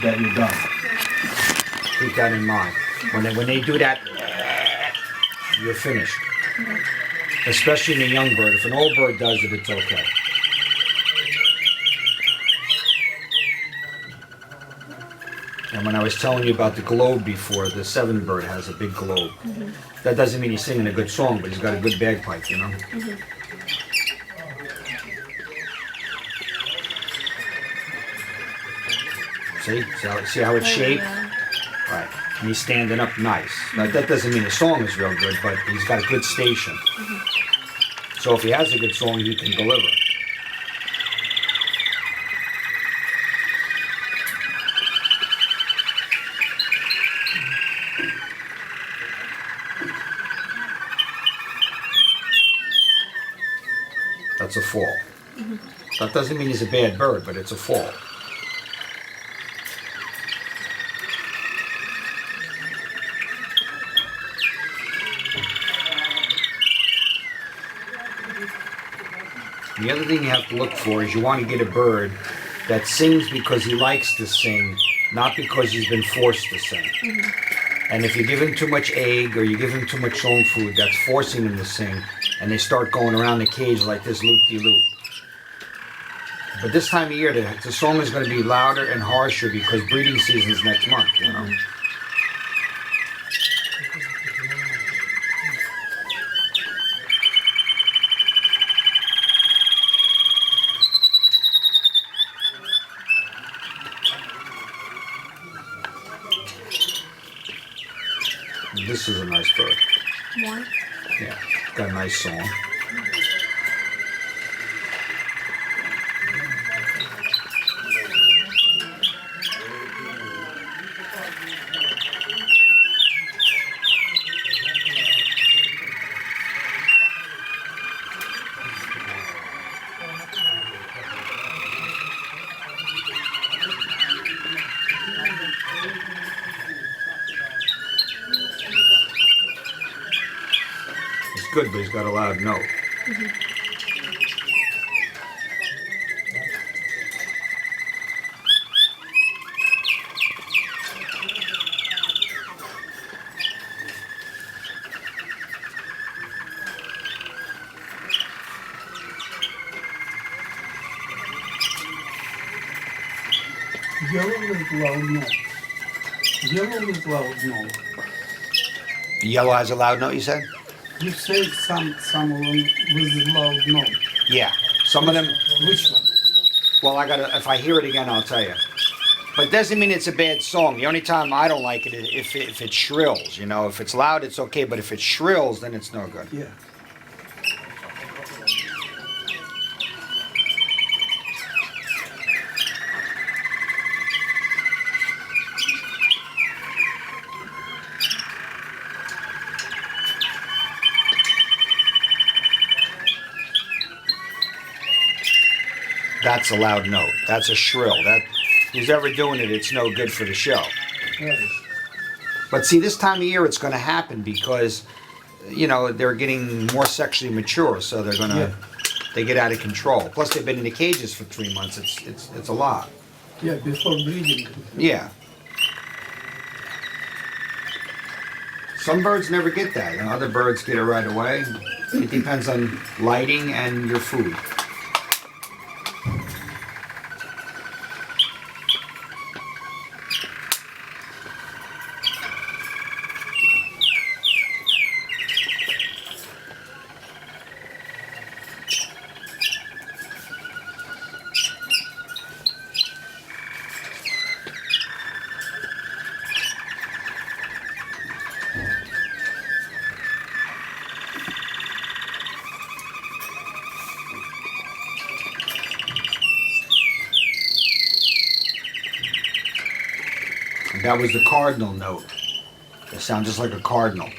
that you're done. Keep that in mind. When they do that, you're finished. Especially in a young bird. If an old bird does it, it's okay. And when I was telling you about the globe before, the 7 bird has a big globe. That doesn't mean he's singing a good song, but he's got a good bagpipe, you know? See how it's shaped? Right. And he's standing up nice. Now, that doesn't mean the song is real good, but he's got a good station. So if he has a good song, he can deliver. That's a fall. That doesn't mean he's a bad bird, but it's a fall. The other thing you have to look for is you want to get a bird that sings because he likes to sing, not because he's been forced to sing. And if you give him too much egg or you give him too much song food, that's forcing him to sing, and they start going around the cage like this loop-de-loop. But this time of year, the song is going to be louder and harsher because breeding season's next month, you know. This is a nice bird. What? Yeah, got a nice song. It's good, but he's got a loud note. Yellow is loud note. Yellow is loud note. Yellow has a loud note, you said? You said some of them with loud note. Yeah. Some of them, Which one? well, if I hear it again, I'll tell you. But doesn't mean it's a bad song. The only time I don't like it is if it shrills, you know. If it's loud, it's okay, but if it shrills, then it's no good. Yeah. That's a loud note. That's a shrill. Who's ever doing it, it's no good for the show. Yes. But see, this time of year it's going to happen because, you know, they're getting more sexually mature, so they're going to, they get out of control. Plus they've been in the cages for 3 months. It's a lot. Yeah, before breeding. Yeah. Some birds never get that, and other birds get it right away. It depends on lighting and your food. That was the cardinal note. It sounds just like a cardinal.